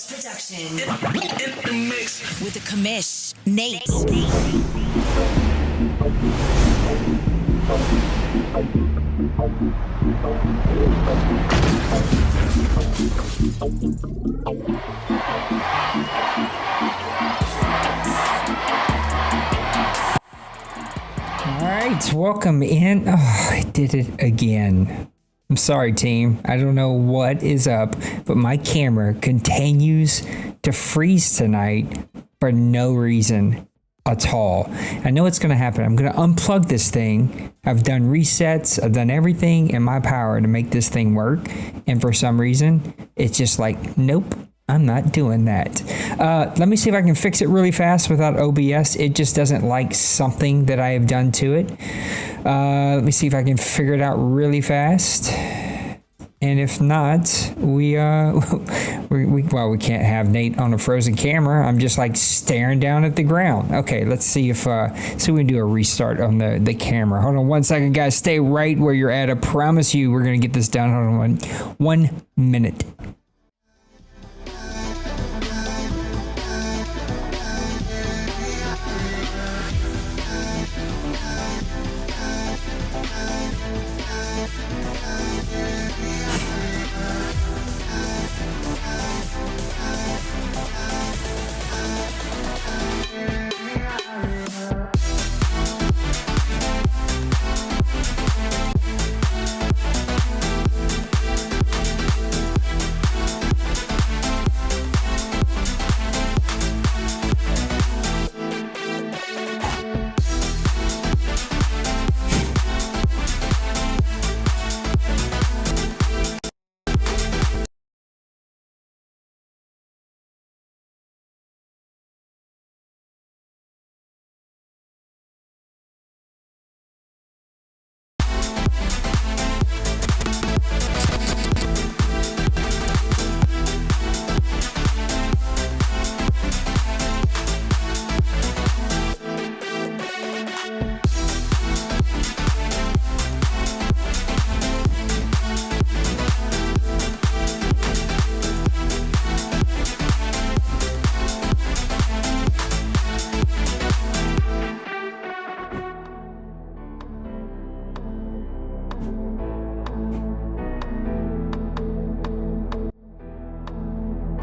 Production. In the mix. With the commish, Nate. All right, welcome in. Oh, I did it again. I'm sorry, team. I don't know what is up, but my camera continues to freeze tonight for no reason at all. I know it's going to happen. I'm going to unplug this thing. I've done resets. I've done everything in my power to make this thing work. And for some reason, it's just like, nope, I'm not doing that. Let me see if I can fix it really fast without OBS. It just doesn't like something that I have done to it. Let me see if I can figure it out really fast. And if not, we can't have Nate on a frozen camera. I'm just like staring down at the ground. Okay, let's see if we can do a restart on the camera. Hold on 1 second, guys. Stay right where you're at. I promise you we're gonna get this done. Hold on 1 minute.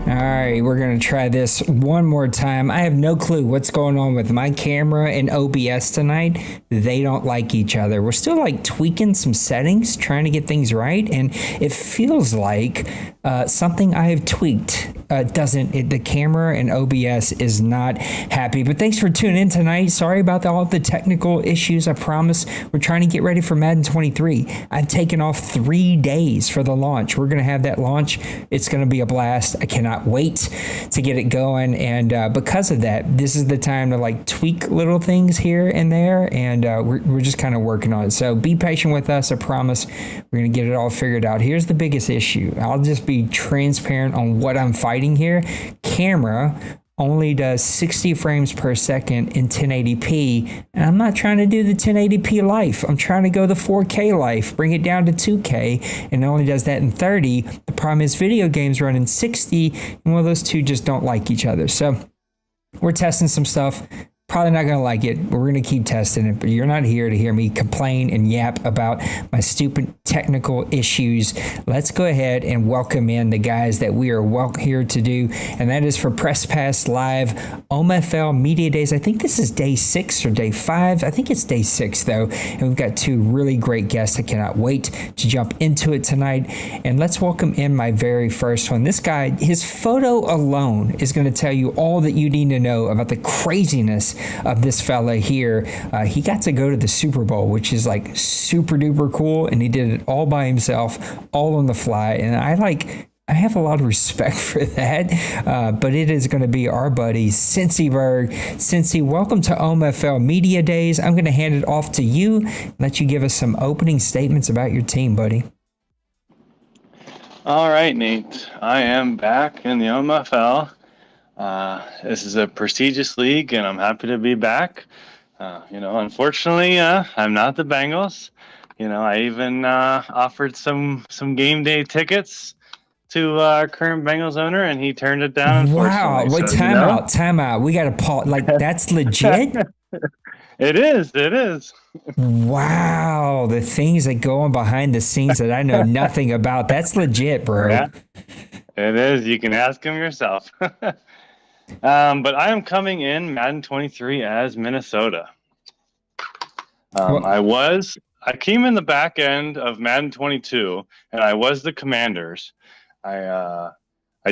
All right, we're going to try this one more time. I have no clue what's going on with my camera and OBS tonight. They don't like each other. We're still like tweaking some settings, trying to get things right. And it feels like something I have tweaked the camera and OBS is not happy. But thanks for tuning in tonight. Sorry about all the technical issues. I promise we're trying to get ready for Madden 23. I've taken off 3 days for the launch. We're going to have that launch. It's going to be a blast. I cannot wait to get it going. And because of that, this is the time to like tweak little things here and there. And we're just kind of working on it. So be patient with us. I promise we're going to get it all figured out. Here's the biggest issue. I'll just be transparent on what I'm fighting here. Camera only does 60 frames per second in 1080p, and I'm not trying to do the 1080p life. I'm trying to go the 4K life, bring it down to 2K, and it only does that in 30. The problem is video games run in 60, and one of those two just don't like each other. So we're testing some stuff. Probably not going to like it, but we're going to keep testing it. But you're not here to hear me complain and yap about my stupid technical issues. Let's go ahead and welcome in the guys that we are here to do, and that is for Press Pass Live OMFL Media Days. I think this is day 6 or day 5. I think it's day 6, though, and we've got 2 really great guests. I cannot wait to jump into it tonight, and let's welcome in my very first one. This guy, his photo alone is going to tell you all that you need to know about the craziness of this fella here. He got to go to the Super Bowl, which is like super duper cool, and he did it all by himself, all on the fly, and I have a lot of respect for that, but it is going to be our buddy Cincyburg. Cincy, welcome to OMFL Media Days. I'm going to hand it off to you, let you give us some opening statements about your team, buddy. All right, Nate. I am back in the OMFL. This is a prestigious league, and I'm happy to be back. Unfortunately, I'm not the Bengals. I even offered some game day tickets to our current Bengals owner, and he turned it down, Wow. unfortunately. Wait, So, time out. We got to pause. Like, that's legit? It is. Wow. The things that go on behind the scenes that I know nothing about. That's legit, bro. Yeah, it is. You can ask him yourself. But I am coming in Madden 23 as Minnesota. I came in the back end of Madden 22, and I was the Commanders. I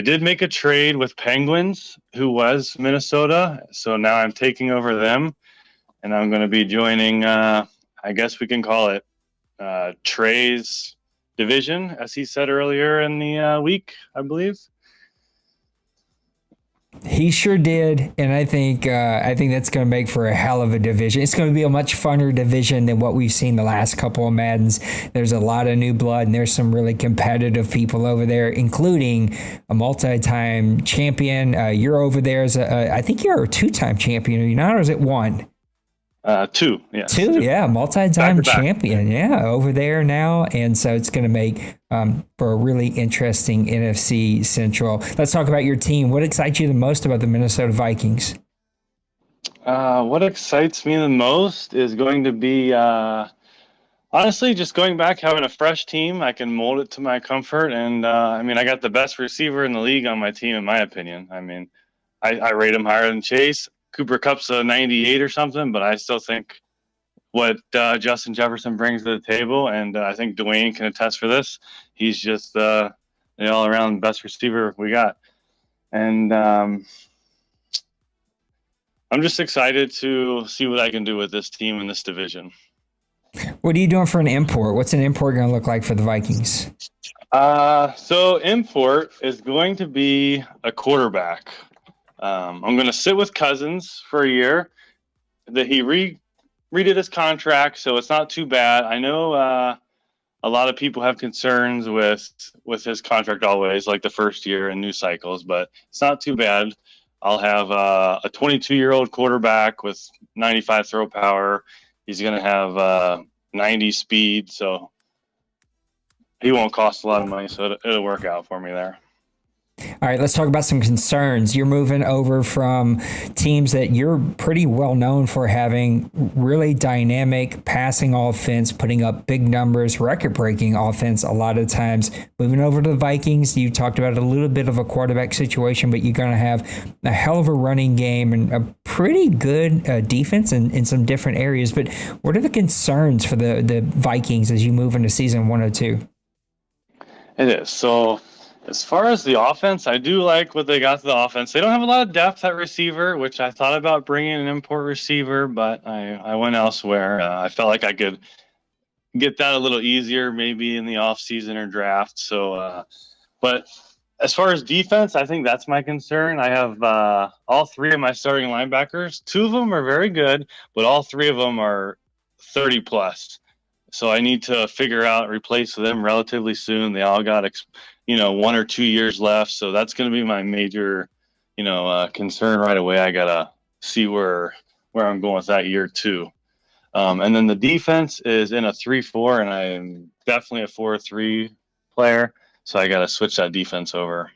did make a trade with Penguins, who was Minnesota, so now I'm taking over them, and I'm going to be joining, I guess we can call it Trey's division, as he said earlier in the week, I believe. He sure did, and I think that's going to make for a hell of a division. It's going to be a much funner division than what we've seen the last couple of Maddens. There's a lot of new blood, and there's some really competitive people over there, including a multi-time champion. You're over there as I think you're a two-time champion. Are you not, or is it one? Two, yes. Two, yeah, multi-time Back-to-back. champion, yeah, over there now, and so it's going to make for a really interesting NFC Central. Let's talk about your team. What excites you the most about the Minnesota Vikings? What excites me the most is going to be honestly just going back, having a fresh team. I can mold it to my comfort, and I got the best receiver in the league on my team, in my opinion. I rate him higher than Chase. Cooper Kupp's a 98 or something, but I still think what Justin Jefferson brings to the table, and I think Dwayne can attest for this. He's just the all-around best receiver we got. And I'm just excited to see what I can do with this team in this division. What are you doing for an import? What's an import going to look like for the Vikings? So import is going to be a quarterback. I'm going to sit with Cousins for a year. That he redid his contract, so it's not too bad. I know a lot of people have concerns with his contract always, like the first year and new cycles, but it's not too bad. I'll have a 22-year-old quarterback with 95 throw power. He's going to have 90 speed, so he won't cost a lot of money, so it'll work out for me there. All right, let's talk about some concerns. You're moving over from teams that you're pretty well known for having really dynamic passing offense, putting up big numbers, record-breaking offense a lot of times. Moving over to the Vikings, you talked about a little bit of a quarterback situation, but you're going to have a hell of a running game and a pretty good defense in some different areas. But what are the concerns for the Vikings as you move into season 102? It is. So as far as the offense, I do like what they got to the offense. They don't have a lot of depth at receiver, which I thought about bringing an import receiver, but I went elsewhere. I felt like I could get that a little easier maybe in the offseason or draft. So, but as far as defense, I think that's my concern. I have all three of my starting linebackers. Two of them are very good, but all three of them are 30 plus. So I need to figure out, replace them relatively soon. They all got 1 or 2 years left. So that's going to be my major, concern right away. I got to see where I'm going with that year too. And then the defense is in a 3-4, and I'm definitely a 4-3 player. So I got to switch that defense over.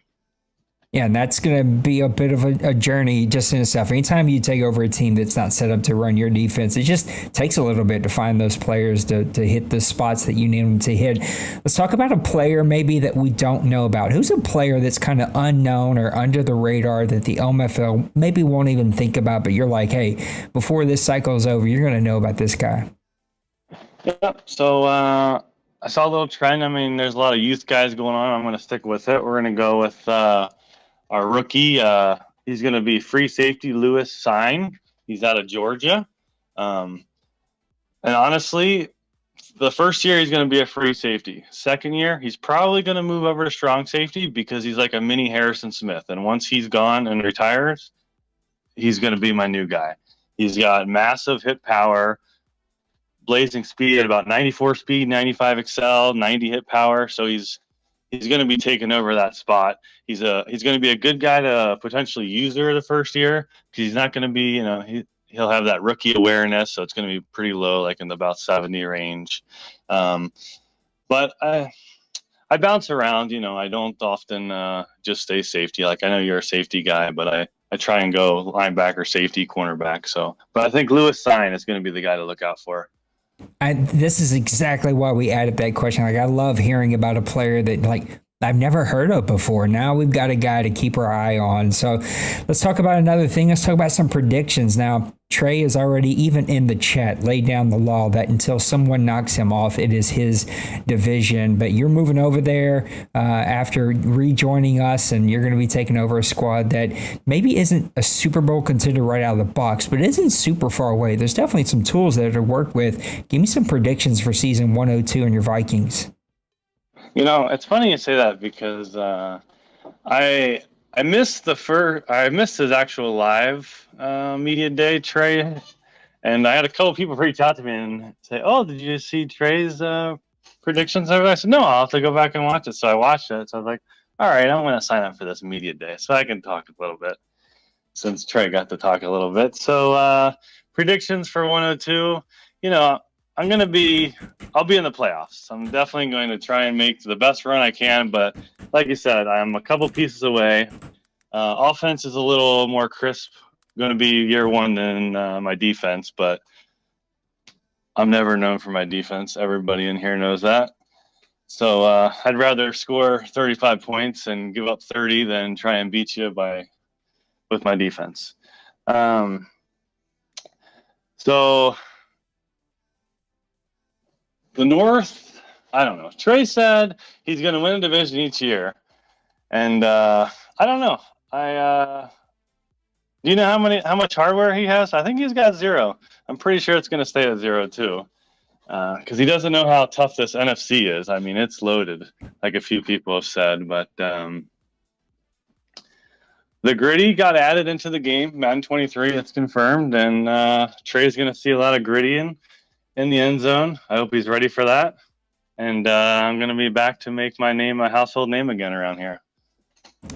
Yeah, and that's going to be a bit of a journey just in itself. Anytime you take over a team that's not set up to run your defense, it just takes a little bit to find those players to hit the spots that you need them to hit. Let's talk about a player maybe that we don't know about. Who's a player that's kind of unknown or under the radar that the OMFL maybe won't even think about, but you're like, hey, before this cycle is over, you're going to know about this guy? Yeah, so I saw a little trend. There's a lot of youth guys going on. I'm going to stick with it. We're going to go with our rookie. He's going to be free safety Lewis Sign. He's out of Georgia. And honestly, the first year he's going to be a free safety. Second year, he's probably going to move over to strong safety because he's like a mini Harrison Smith. And once he's gone and retires, he's going to be my new guy. He's got massive hit power, blazing speed at about 94 speed, 95 excel, 90 hit power. So he's going to be taking over that spot. He's going to be a good guy to potentially use her the first year because he's not going to be, he'll have that rookie awareness, so it's going to be pretty low, like in the about 70 range. But I I bounce around. I don't often just stay safety. Like I know you're a safety guy, but I try and go linebacker, safety, cornerback. So, but I think Lewis Cine is going to be the guy to look out for. This is exactly why we added that question. Like, I love hearing about a player that like I've never heard of before. Now we've got a guy to keep our eye on. So let's talk about another thing. Let's talk about some predictions. Now, Trey is already, even in the chat, laid down the law that until someone knocks him off, it is his division. But you're moving over there after rejoining us, and you're going to be taking over a squad that maybe isn't a Super Bowl contender right out of the box, but isn't super far away. There's definitely some tools there to work with. Give me some predictions for season 102 and your Vikings. It's funny you say that because I missed his actual live media day, Trey, and I had a couple people reach out to me and say, "Oh, did you see Trey's predictions?" I said, "No, I'll have to go back and watch it." So I watched it. So I was like, "All right, I'm going to sign up for this media day so I can talk a little bit." Since Trey got to talk a little bit, so predictions for 102. I'll be in the playoffs. I'm definitely going to try and make the best run I can, but like you said, I'm a couple pieces away. Offense is a little more crisp, going to be year one than my defense, but I'm never known for my defense. Everybody in here knows that. So I'd rather score 35 points and give up 30 than try and beat you with my defense. So the North, I don't know. Trey said he's going to win a division each year, and I don't know. Do you know how much hardware he has? I think he's got 0. I'm pretty sure it's going to stay at 0 too, because he doesn't know how tough this NFC is. I mean, it's loaded, like a few people have said. But the gritty got added into the game, Madden 23. It's confirmed, and Trey's going to see a lot of gritty in the end zone. I hope he's ready for that. And I'm going to be back to make my name a household name again around here.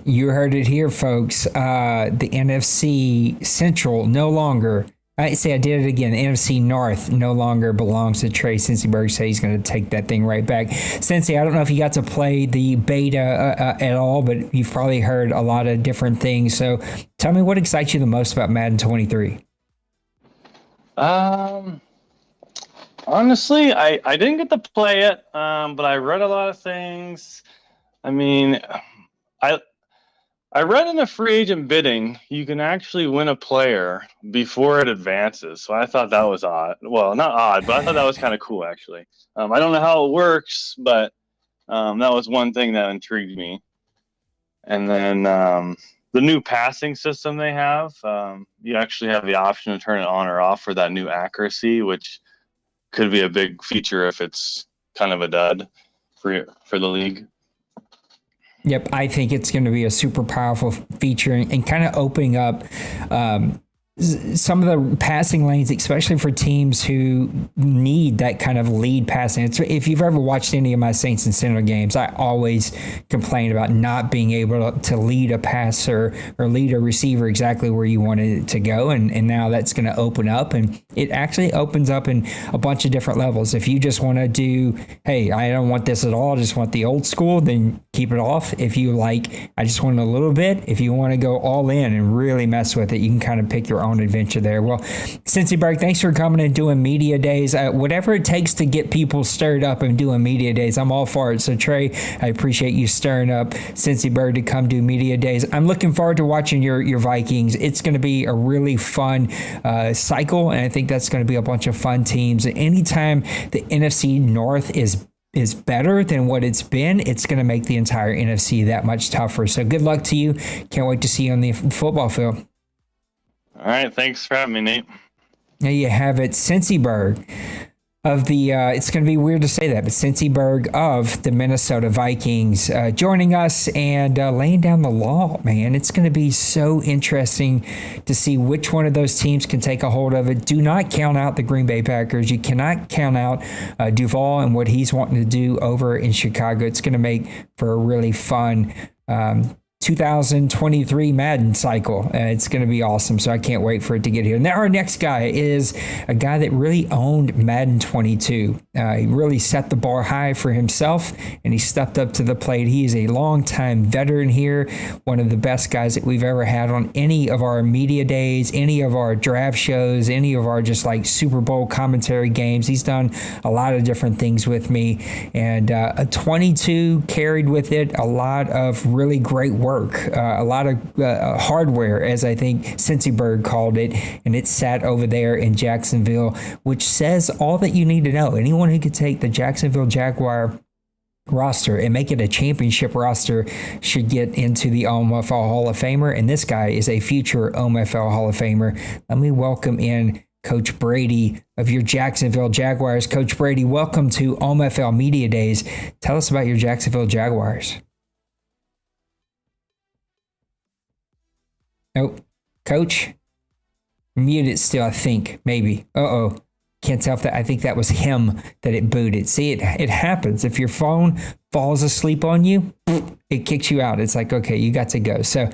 You heard it here, folks. The NFC Central no longer, I did it again. The NFC North no longer belongs to Trey Cincyburg, so he's going to take that thing right back. Cincy, I don't know if you got to play the beta at all, but you've probably heard a lot of different things. So tell me what excites you the most about Madden 23. Honestly, I didn't get to play it, but I read a lot of things. I mean, I read in the free agent bidding, you can actually win a player before it advances. So I thought that was odd. Well, not odd, but I thought that was kind of cool, actually. I don't know how it works, but that was one thing that intrigued me. And then the new passing system they have, you actually have the option to turn it on or off for that new accuracy, which could be a big feature if it's kind of a dud for the league. Yep, I think it's going to be a super powerful feature and kind of opening up some of the passing lanes, especially for teams who need that kind of lead passing. If you've ever watched any of my Saints and Sinner games, I always complain about not being able to lead a passer or lead a receiver exactly where you wanted it to go. And now that's going to open up, and it actually opens up in a bunch of different levels. If you just want to do, hey, I don't want this at all, I just want the old school, then keep it off. If you like, I just want a little bit. If you want to go all in and really mess with it, you can kind of pick your own adventure there. Well, Cincyburg, thanks for coming and doing media days. Whatever it takes to get people stirred up and doing media days, I'm all for it. So Trey, I appreciate you stirring up Cincyburg to come do media days. I'm looking forward to watching your Vikings. It's going to be a really fun cycle, and I think that's going to be a bunch of fun teams. Anytime the NFC North is better than what it's been, it's going to make the entire NFC that much tougher. So good luck to you. Can't wait to see you on the football field. All right. Thanks for having me, Nate. There you have it. Cincyburg of the, it's going to be weird to say that, but Cincyburg of the Minnesota Vikings joining us and laying down the law, man. It's going to be so interesting to see which one of those teams can take a hold of it. Do not count out the Green Bay Packers. You cannot count out Duval and what he's wanting to do over in Chicago. It's going to make for a really fun 2023 Madden cycle. It's going to be awesome. So I can't wait for it to get here. Now our next guy is a guy that really owned Madden 22. He really set the bar high for himself, and he stepped up to the plate. He is a longtime veteran here, one of the best guys that we've ever had on any of our media days, any of our draft shows, any of our just like Super Bowl commentary games. He's done a lot of different things with me, and a 22 carried with it a lot of really great work, a lot of hardware, as I think Cincyburg called it, and it sat over there in Jacksonville, which says all that you need to know. Anyone who could take the Jacksonville Jaguar roster and make it a championship roster should get into the OMFL Hall of Famer, and this guy is a future OMFL Hall of Famer. Let me welcome in Coach Brady of your Jacksonville Jaguars. Coach Brady, welcome to OMFL Media Days. Tell us about your Jacksonville Jaguars. Nope. Coach? Muted still, I think. Maybe. Uh-oh. Can't tell if that. I think that was him that it booted. See, it happens. If your phone falls asleep on you, it kicks you out. It's like, okay, you got to go. So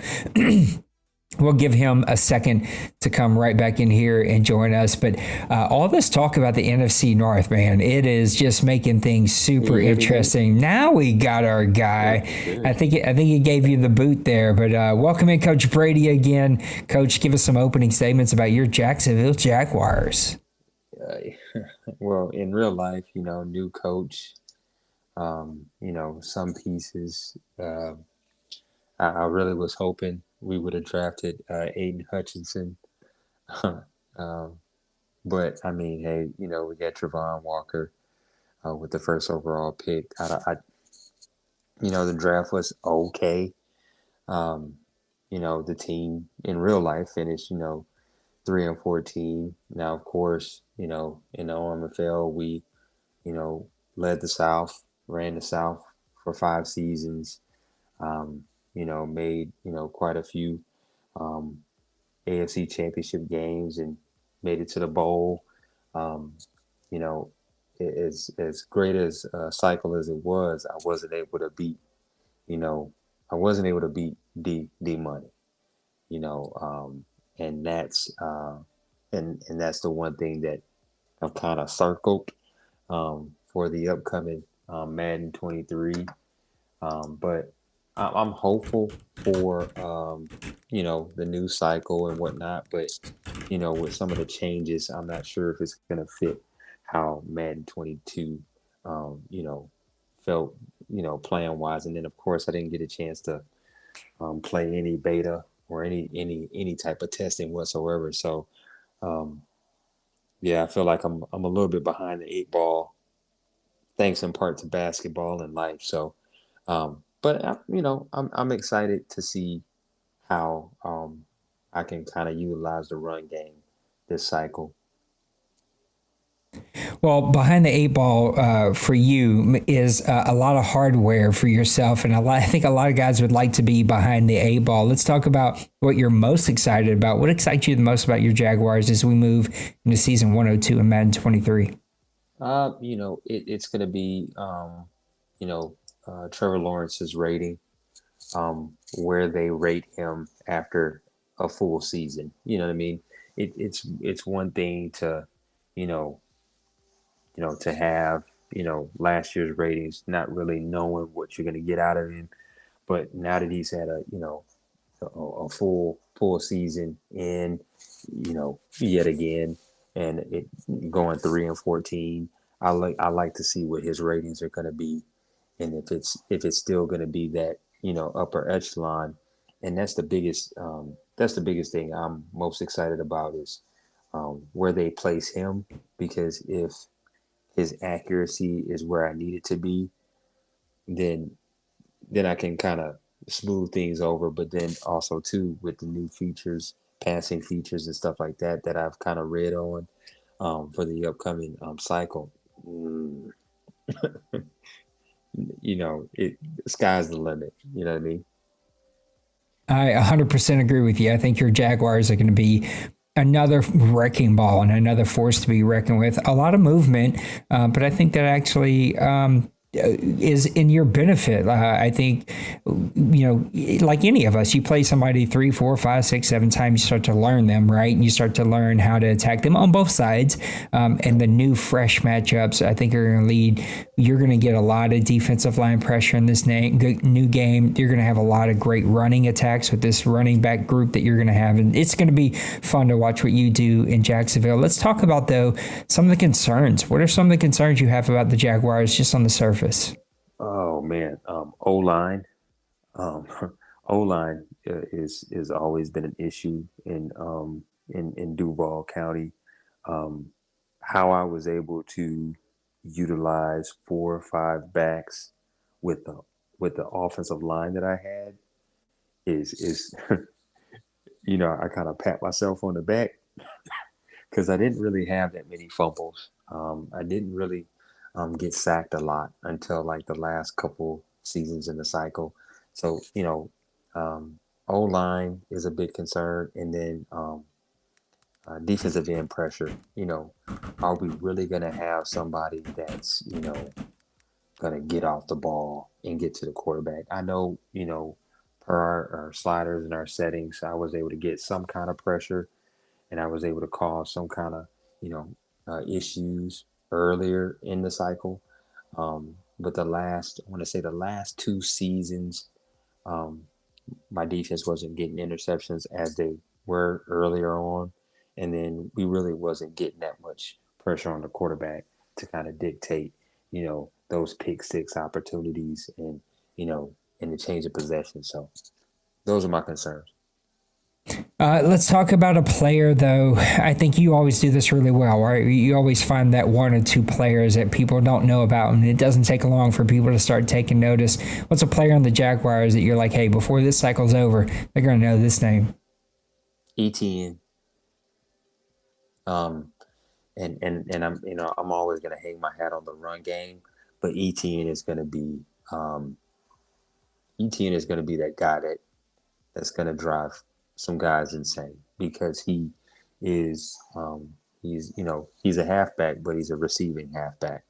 we'll give him a second to come right back in here and join us. But all this talk about the NFC North, man, it is just making things super interesting. Now we got our guy. I think he gave you the boot there. But welcome in, Coach Brady again. Coach, give us some opening statements about your Jacksonville Jaguars. Well, in real life, new coach, some pieces. I really was hoping we would have drafted Aiden Hutchinson. But, I mean, hey, we got Travon Walker with the first overall pick. The draft was okay. The team in real life finished, 3-14. Now, of course, in the OMFL, we, led the South, ran the South for 5 seasons, made, quite a few AFC championship games and made it to the bowl. As great as a cycle as it was, I wasn't able to beat D Money, and that's and that's the one thing that I've kind of circled for the upcoming Madden 23. But I'm hopeful for the new cycle and whatnot. But with some of the changes, I'm not sure if it's gonna fit how Madden 22 felt playing wise. And then of course I didn't get a chance to play any beta or any type of testing whatsoever. So I feel like I'm a little bit behind the 8 ball, thanks in part to basketball and life. So but I'm excited to see how I can kind of utilize the run game this cycle. Well, behind the 8 ball for you is a lot of hardware for yourself, and I think a lot of guys would like to be behind the 8 ball. Let's talk about what you're most excited about. What excites you the most about your Jaguars as we move into season 102 in Madden 23? It's going to be, Trevor Lawrence's rating, where they rate him after a full season. You know what I mean? It's one thing to, to have, last year's ratings, not really knowing what you're going to get out of him. But now that he's had a full season in, yet again, and it going 3-14, I like to see what his ratings are going to be. And if it's still going to be that, upper echelon. And that's the biggest thing I'm most excited about is where they place him, because if his accuracy is where I need it to be, then I can kind of smooth things over. But then also too, with the new features, passing features and stuff like that I've kind of read on for the upcoming cycle, the sky's the limit. You know what I mean? I 100% agree with you. I think your Jaguars are going to be another wrecking ball and another force to be reckoned with. A lot of movement, but I think that actually is in your benefit. I think, like any of us, you play somebody 3, 4, 5, 6, 7 times, you start to learn them, right? And you start to learn how to attack them on both sides. And the new fresh matchups, I think, are going to lead. You're going to get a lot of defensive line pressure in this new game. You're going to have a lot of great running attacks with this running back group that you're going to have. And it's going to be fun to watch what you do in Jacksonville. Let's talk about, though, some of the concerns. What are some of the concerns you have about the Jaguars just on the surface? Oh man, O-line. O-line is always been an issue in Duval County. How I was able to utilize 4 or 5 backs with the offensive line that I had is I kind of pat myself on the back because I didn't really have that many fumbles. I didn't really get sacked a lot until like the last couple seasons in the cycle. So, O-line is a big concern. And then defensive end pressure, are we really going to have somebody that's, going to get off the ball and get to the quarterback? I know, per our sliders and our settings, I was able to get some kind of pressure and I was able to cause some kind of, issues earlier in the cycle. But the last 2 seasons, my defense wasn't getting interceptions as they were earlier on. And then we really wasn't getting that much pressure on the quarterback to kind of dictate, those pick six opportunities and the change of possession. So those are my concerns. Let's talk about a player, though. I think you always do this really well, right? You always find that 1 or 2 players that people don't know about, and it doesn't take long for people to start taking notice. What's a player on the Jaguars that you're like, hey, before this cycle's over, they're going to know this name? ETN. And I'm always going to hang my hat on the run game, but ETN is going to be that guy that's going to drive some guys insane because he is he's a halfback, but he's a receiving halfback,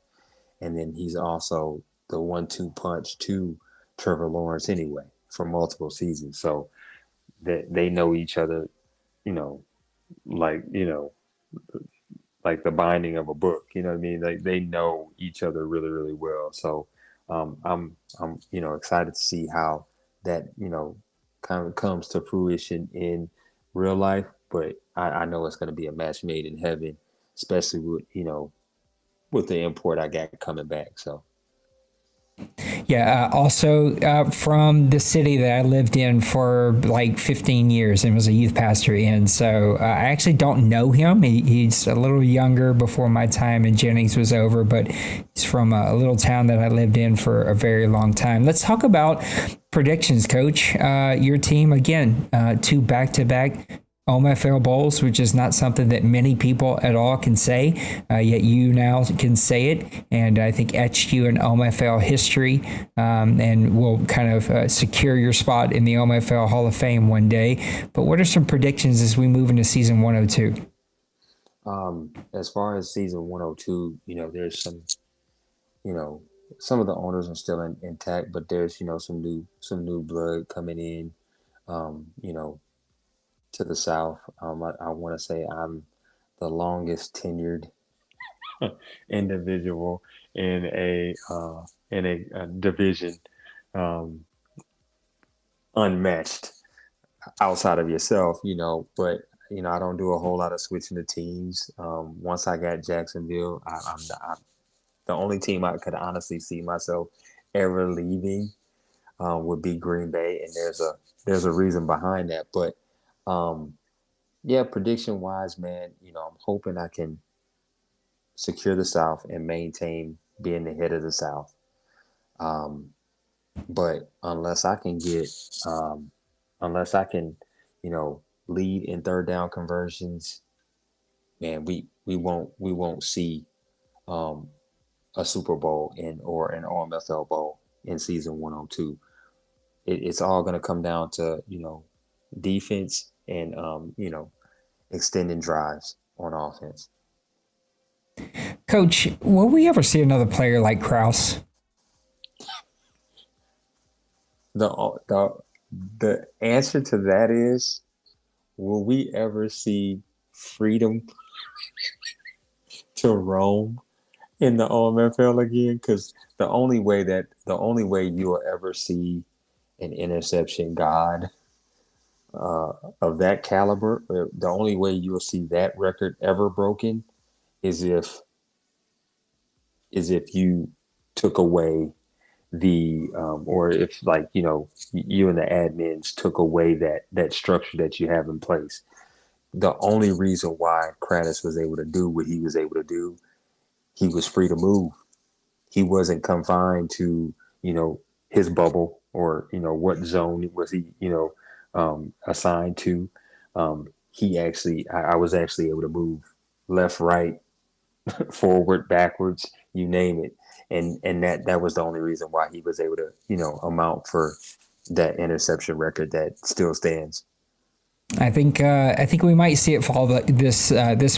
and then he's also the 1-2 punch to Trevor Lawrence anyway for multiple seasons. So that they know each other, like the binding of a book. You know what I mean? Like they know each other really, really well. So I'm excited to see how that kind of comes to fruition in real life, but I know it's going to be a match made in heaven, especially with the import I got coming back. So. Yeah. Also from the city that I lived in for like 15 years and was a youth pastor in. So I actually don't know him. He's a little younger before my time in Jennings was over, but he's from a little town that I lived in for a very long time. Let's talk about predictions, Coach. Your team, again, 2 back-to-back OMFL Bowls, which is not something that many people at all can say, yet you now can say it, and I think etched you in OMFL history and will kind of secure your spot in the OMFL Hall of Fame one day. But what are some predictions as we move into season 102? As far as season 102, there's some of the owners are still intact, but there's some new blood coming in, to the South. I want to say I'm the longest tenured individual in a division, unmatched outside of yourself, but I don't do a whole lot of switching the teams. Once I got Jacksonville, I'm the only team I could honestly see myself ever leaving would be Green Bay, and there's a reason behind that. But prediction wise, man, I'm hoping I can secure the South and maintain being the head of the South. But unless I can lead in third down conversions, man, we won't see a Super Bowl or an OMFL Bowl in season 102. It's all going to come down to defense and extending drives on offense. Coach, will we ever see another player like Kraus? the the the answer to that is, will we ever see freedom to roam in the OMFL again? Because the only way you will ever see an interception god of that caliber, the only way you will see that record ever broken is if you took away or if, like, you and the admins took away that structure that you have in place. The only reason why Kratos was able to do what he was able to do, he was free to move. He wasn't confined to, his bubble, or, what zone was he, assigned to. I was actually able to move left, right, forward, backwards, you name it. And that was the only reason why he was able to, amount for that interception record that still stands. I think we might see it fall this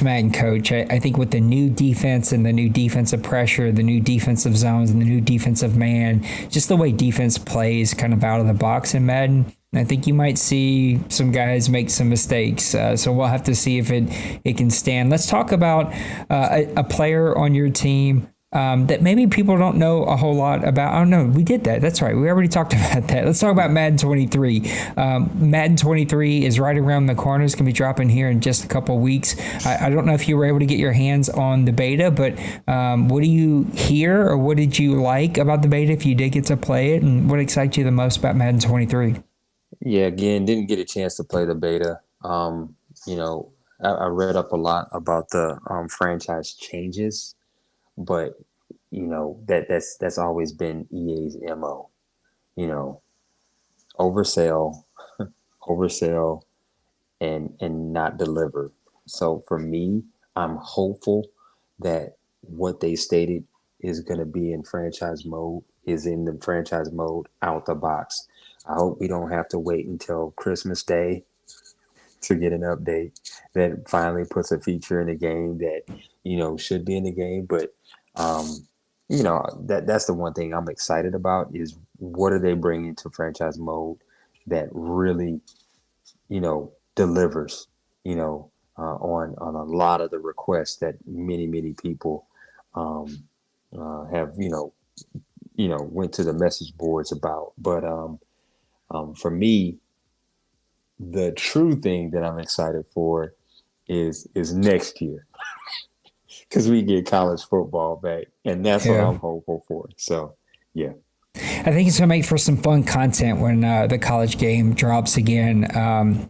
Madden, coach. I think with the new defense and the new defensive pressure, the new defensive zones, and the new defensive man, just the way defense plays kind of out of the box in Madden, I think you might see some guys make some mistakes. So we'll have to see if it can stand. Let's talk about a player on your team that maybe people don't know a whole lot about. Oh, no, we did that. That's right. We already talked about that. Let's talk about Madden 23. Madden 23 is right around the corner. It's going to be dropping here in just a couple of weeks. I don't know if you were able to get your hands on the beta, but what do you hear, or what did you like about the beta if you did get to play it, and what excites you the most about Madden 23? Yeah, again, didn't get a chance to play the beta. I read up a lot about the franchise changes, but that's always been EA's MO. Oversell, and not deliver. So for me, I'm hopeful that what they stated is going to be in franchise mode is in the franchise mode out the box. I hope we don't have to wait until Christmas Day to get an update that finally puts a feature in the game that, should be in the game. But, that's the one thing I'm excited about is what are they bringing to franchise mode that really, delivers, on a lot of the requests that many, many people have, went to the message boards about. But for me, the true thing that I'm excited for is next year, because we get college football back, and that's what I'm hopeful for. So, yeah. I think it's going to make for some fun content when the college game drops again.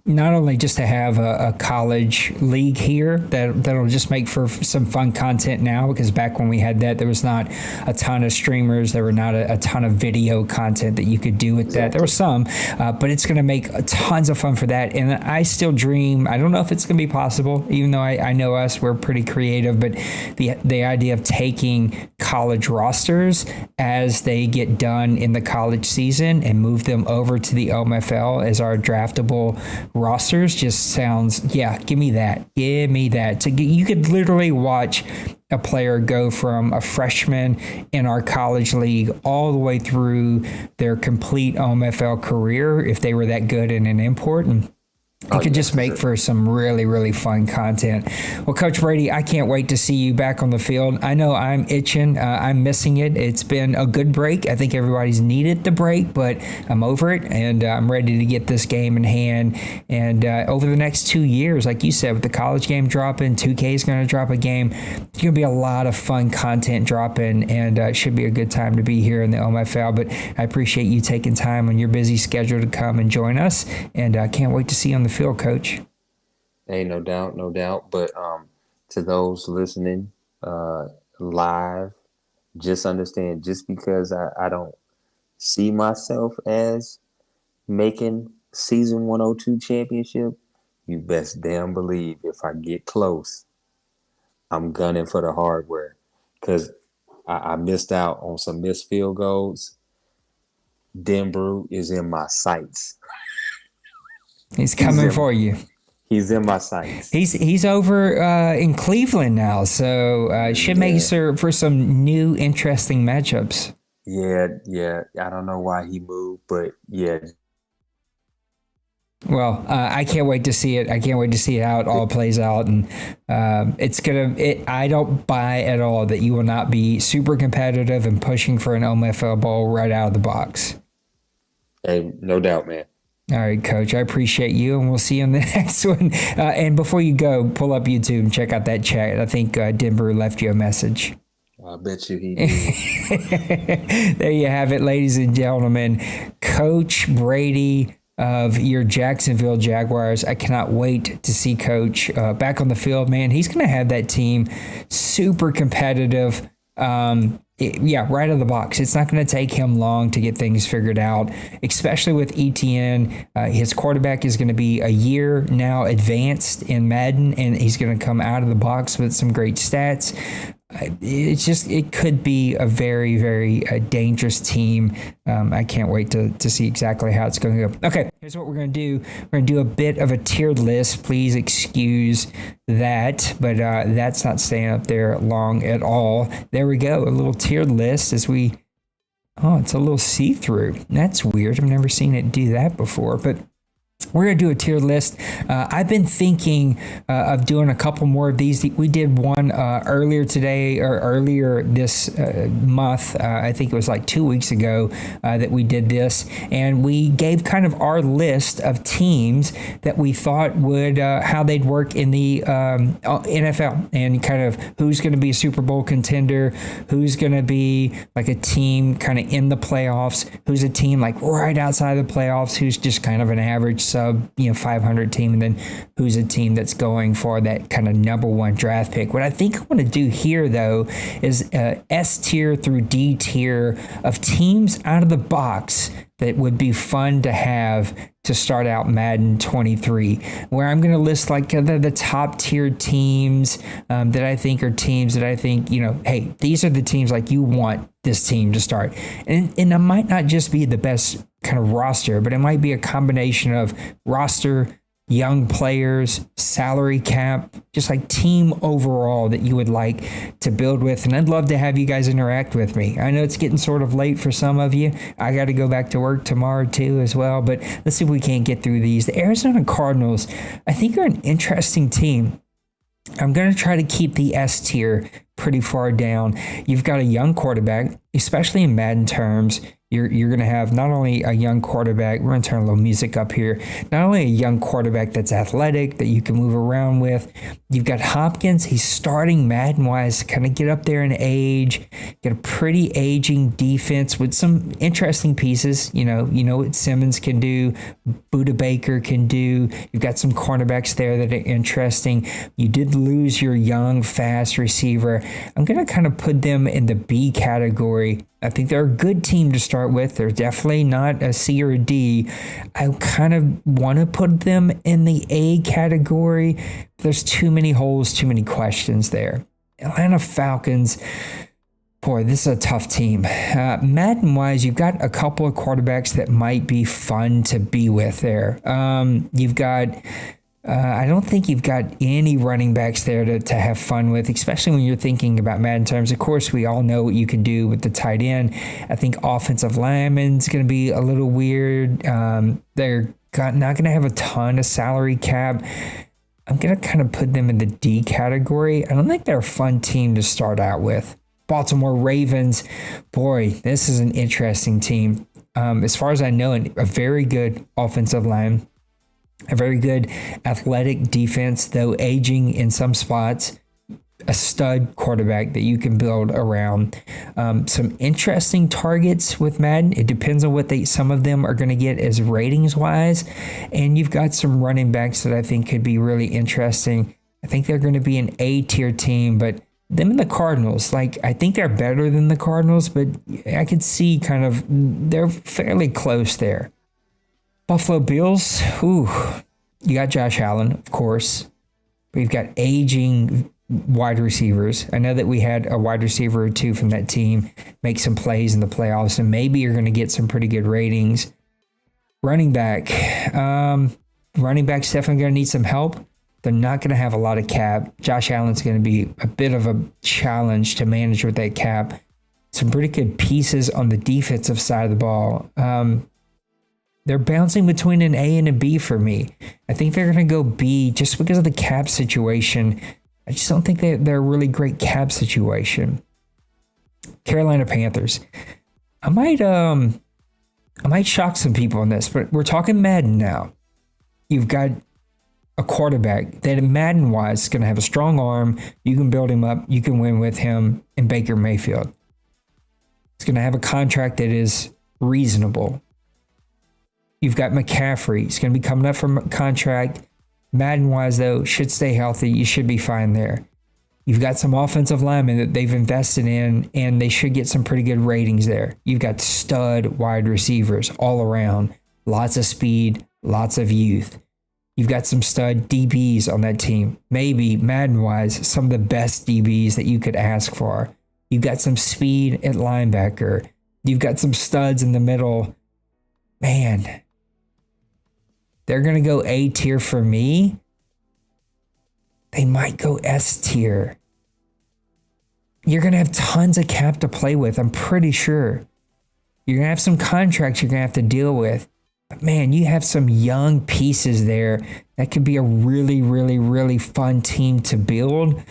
Not only just to have a college league here that'll just make for some fun content now, because back when we had that, there was not a ton of streamers. There were not a ton of video content that you could do with that. There was some, but it's going to make tons of fun for that. And I still dream, I don't know if it's going to be possible, even though I know us, we're pretty creative, but the idea of taking college rosters as they get done in the college season and move them over to the OMFL as our draftable rosters just sounds, give me that. So you could literally watch a player go from a freshman in our college league all the way through their complete OMFL career if they were that good in an import. And it could just make for some really, really fun content. Well, Coach Brady, I can't wait to see you back on the field. I know I'm itching. I'm missing it. It's been a good break. I think everybody's needed the break, but I'm over it, and I'm ready to get this game in hand. And over the next 2 years, like you said, with the college game dropping, 2K is going to drop a game. There's going to be a lot of fun content dropping, and it should be a good time to be here in the OMFL. But I appreciate you taking time on your busy schedule to come and join us, and I can't wait to see you on the field, Coach. Hey, no doubt. But to those listening live, just understand, just because I don't see myself as making season 102 championship, you best damn believe if I get close, I'm gunning for the hardware, because I missed out on some missed field goals. Denver is in my sights. He's coming for you. He's in my sights. He's over in Cleveland now, so should make for some new, interesting matchups. Yeah. I don't know why he moved, but yeah, Well, I can't wait to see it. I can't wait to see how it all plays out, and I don't buy at all that you will not be super competitive and pushing for an OMFL bowl right out of the box. hey, no doubt, man. All right, Coach. I appreciate you, and we'll see you on the next one. And before you go, pull up YouTube and check out that chat. I think Denver left you a message. I bet you he did. There you have it, ladies and gentlemen. Coach Brady of your Jacksonville Jaguars. I cannot wait to see Coach back on the field, man. He's going to have that team super competitive. Right out of the box. It's not going to take him long to get things figured out, especially with ETN. His quarterback is going to be a year now advanced in Madden, and he's going to come out of the box with some great stats. It could be a very, very dangerous team. I can't wait to see exactly how it's going to go. Okay, here's what we're going to do. We're going to do a bit of a tiered list. Please excuse that, but that's not staying up there long at all. There we go, a little tiered list as we... Oh, it's a little see-through. That's weird. I've never seen it do that before, but... We're going to do a tier list. I've been thinking of doing a couple more of these. We did one earlier today or earlier this month. I think it was like 2 weeks ago that we did this. And we gave kind of our list of teams that we thought would, how they'd work in the NFL and kind of who's going to be a Super Bowl contender, who's going to be like a team kind of in the playoffs, who's a team like right outside of the playoffs, who's just kind of an average sub 500 team, and then who's a team that's going for that kind of number one draft pick. What I think I want to do here, though, is S tier through D tier of teams out of the box that would be fun to have to start out Madden 23, where I'm going to list like the top tier teams that I think are teams that I think, hey, these are the teams like you want this team to start. And it might not just be the best kind of roster, but it might be a combination of roster, young players, salary cap, just like team overall that you would like to build with. And I'd love to have you guys interact with me. I know it's getting sort of late for some of you. I got to go back to work tomorrow too as well, but let's see if we can't get through these. The Arizona Cardinals, I think, are an interesting team. I'm going to try to keep the S tier pretty far down. You've got a young quarterback, especially in Madden terms. You're going to have not only a young quarterback, we're going to turn a little music up here, not only a young quarterback that's athletic, that you can move around with. You've got Hopkins. He's starting Madden-wise, kind of get up there in age, get a pretty aging defense with some interesting pieces. You know what Simmons can do, Buda Baker can do. You've got some cornerbacks there that are interesting. You did lose your young, fast receiver. I'm going to kind of put them in the B category. I think they're a good team to start with. They're definitely not a C or a D. I kind of want to put them in the A category. There's too many holes, too many questions there. Atlanta Falcons, boy, this is a tough team. Madden-wise, you've got a couple of quarterbacks that might be fun to be with there. You've got... I don't think you've got any running backs there to have fun with, especially when you're thinking about Madden terms. Of course, we all know what you can do with the tight end. I think offensive lineman's going to be a little weird. They're not going to have a ton of salary cap. I'm going to kind of put them in the D category. I don't think they're a fun team to start out with. Baltimore Ravens, boy, this is an interesting team. As far as I know, a very good offensive line. A very good athletic defense, though aging in some spots. A stud quarterback that you can build around. Some interesting targets with Madden. It depends on what some of them are going to get as ratings wise. And you've got some running backs that I think could be really interesting. I think they're going to be an A tier team, but them and the Cardinals, I think they're better than the Cardinals, but I could see they're fairly close there. Buffalo Bills, you got Josh Allen, of course, but you've got aging wide receivers. I know that we had a wide receiver or two from that team make some plays in the playoffs, and maybe you're going to get some pretty good ratings. Running back's definitely going to need some help. They're not going to have a lot of cap. Josh Allen's going to be a bit of a challenge to manage with that cap. some pretty good pieces on the defensive side of the ball. They're bouncing between an A and a B for me. I think they're going to go B just because of the cap situation. I just don't think they're a really great cap situation. Carolina Panthers. I might shock some people on this, but we're talking Madden now. You've got a quarterback that Madden-wise is going to have a strong arm. You can build him up. You can win with him in Baker Mayfield. He's going to have a contract that is reasonable. You've got McCaffrey. He's going to be coming up from a contract. Madden-wise, though, should stay healthy. You should be fine there. You've got some offensive linemen that they've invested in, and they should get some pretty good ratings there. You've got stud wide receivers all around. Lots of speed, lots of youth. You've got some stud DBs on that team. Maybe, Madden-wise, some of the best DBs that you could ask for. You've got some speed at linebacker. You've got some studs in the middle. Man, they're going to go A tier for me. They might go S tier. You're going to have tons of cap to play with, I'm pretty sure. You're going to have some contracts you're going to have to deal with. But man, you have some young pieces there that could be a really, really, really fun team to build.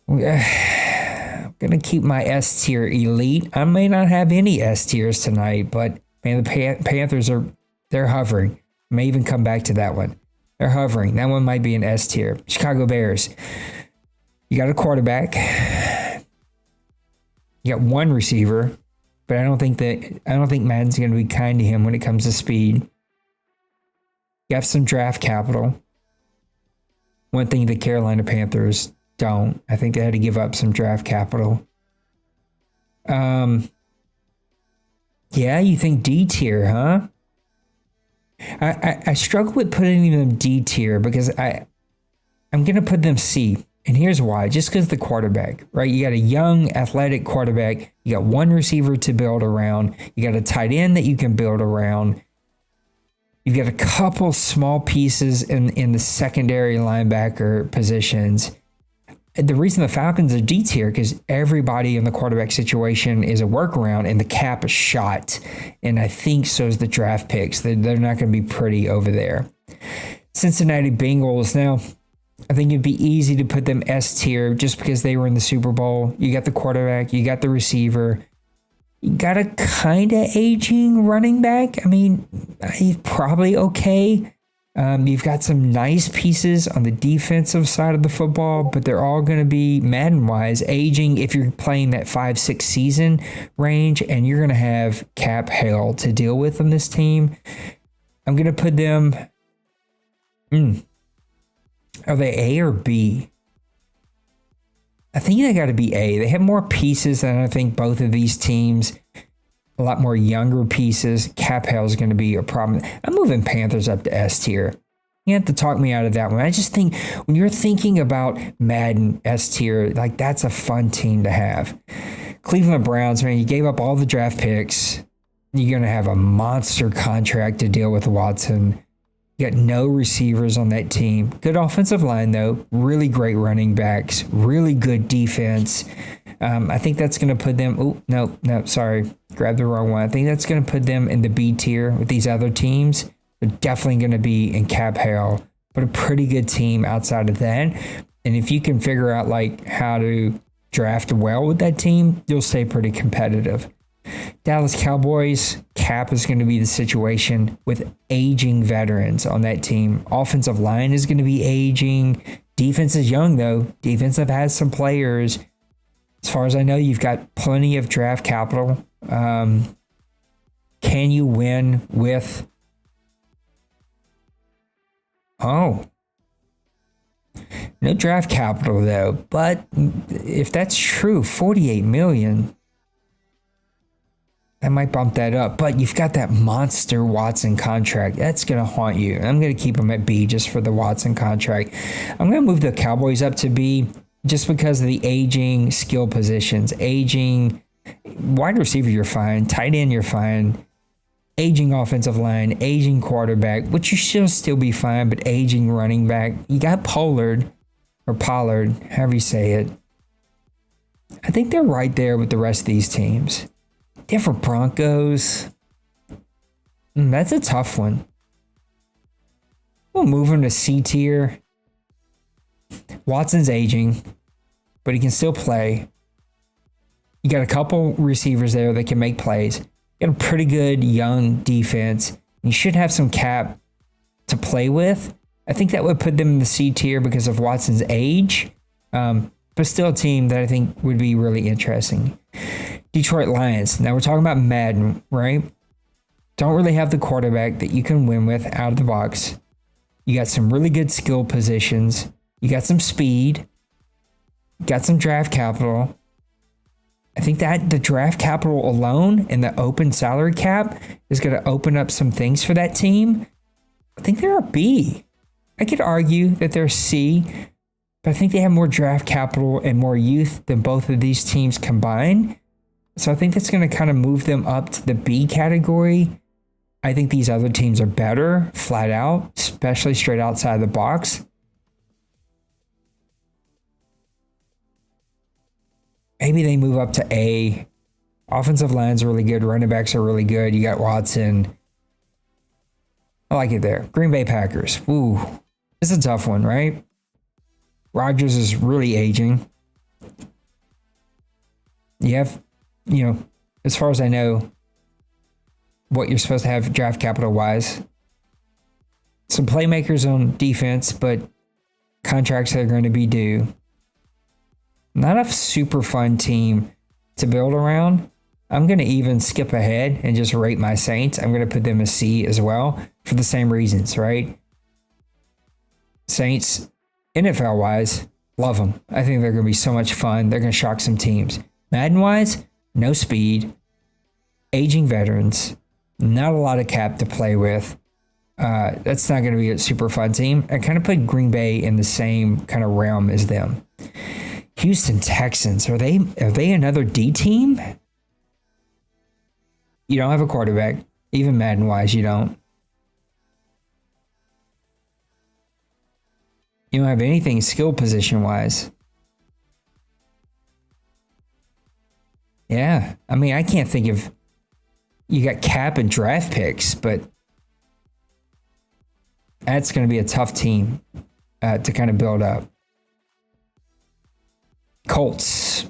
I'm going to keep my S tier elite. I may not have any S tiers tonight, but man, the Panthers they're hovering. May even come back to that one. They're hovering. That one might be an S tier. Chicago Bears. You got a quarterback. You got one receiver, but I don't think Madden's going to be kind to him when it comes to speed. You have some draft capital. One thing the Carolina Panthers don't. I think they had to give up some draft capital. Yeah, you think D tier, huh? I struggle with putting them D tier because I'm going to put them C. And here's why. Just because the quarterback, right? You got a young, athletic quarterback. You got one receiver to build around. You got a tight end that you can build around. You've got a couple small pieces in the secondary linebacker positions. The reason the Falcons are D tier because everybody in the quarterback situation is a workaround and the cap is shot. And I think so is the draft picks. They're not going to be pretty over there. Cincinnati Bengals. Now, I think it'd be easy to put them S tier just because they were in the Super Bowl. You got the quarterback. You got the receiver. You got a kind of aging running back. I mean, he's probably okay. You've got some nice pieces on the defensive side of the football, but they're all going to be Madden-wise aging if you're playing that 5-6 season range, and you're going to have cap hell to deal with on this team. I'm going to put them... Are they A or B? I think they got to be A. They have more pieces than I think both of these teams. A lot more younger pieces. Cap hell is going to be a problem. I'm moving Panthers up to S tier. You have to talk me out of that one. I just think when you're thinking about Madden S tier, like that's a fun team to have. Cleveland Browns, man, you gave up all the draft picks. You're going to have a monster contract to deal with Watson. You got no receivers on that team. Good offensive line, though. Really great running backs. Really good defense. I think that's going to put them... Oh, no, sorry. Grabbed the wrong one. I think that's going to put them in the B tier with these other teams. They're definitely going to be in cap hell, but a pretty good team outside of that. And if you can figure out like how to draft well with that team, you'll stay pretty competitive. Dallas Cowboys, cap is going to be the situation with aging veterans on that team. Offensive line is going to be aging. Defense is young, though. Defensive has some players. As far as I know, you've got plenty of draft capital. Can you win with... Oh. No draft capital, though. But if that's true, $48 million... I might bump that up, but you've got that monster Watson contract. That's going to haunt you. I'm going to keep him at B just for the Watson contract. I'm going to move the Cowboys up to B just because of the aging skill positions. Aging wide receiver, you're fine. Tight end, you're fine. Aging offensive line, aging quarterback, which you should still be fine, but aging running back. You got Pollard, however you say it. I think they're right there with the rest of these teams. Denver Broncos. That's a tough one. We'll move him to C tier. Watson's aging, but he can still play. You got a couple receivers there that can make plays. You got a pretty good young defense. You should have some cap to play with. I think that would put them in the C tier because of Watson's age, but still a team that I think would be really interesting. Detroit Lions. Now we're talking about Madden, right? Don't really have the quarterback that you can win with out of the box. You got some really good skill positions. You got some speed. You got some draft capital. I think that the draft capital alone and the open salary cap is going to open up some things for that team. I think they're a B. I could argue that they're C, but I think they have more draft capital and more youth than both of these teams combined. So I think that's going to kind of move them up to the B category. I think these other teams are better, flat out, especially straight outside the box. Maybe they move up to A. Offensive line's really good. Running backs are really good. You got Watson. I like it there. Green Bay Packers. Ooh, it's a tough one, right? Rodgers is really aging. You have, as far as I know, what you're supposed to have draft capital wise. Some playmakers on defense, but contracts that are going to be due. Not a super fun team to build around. I'm going to even skip ahead and just rate my Saints. I'm going to put them a C as well for the same reasons, right? Saints, NFL wise, love them. I think they're going to be so much fun. They're going to shock some teams. Madden wise, no speed, aging veterans, not a lot of cap to play with. That's not going to be a super fun team. I kind of put Green Bay in the same kind of realm as them. Houston Texans, are they another D team? You don't have a quarterback. Even Madden wise, you don't. You don't have anything skill position wise. Yeah, I mean, I can't think of. You got cap and draft picks, but that's going to be a tough team to kind of build up. Colts.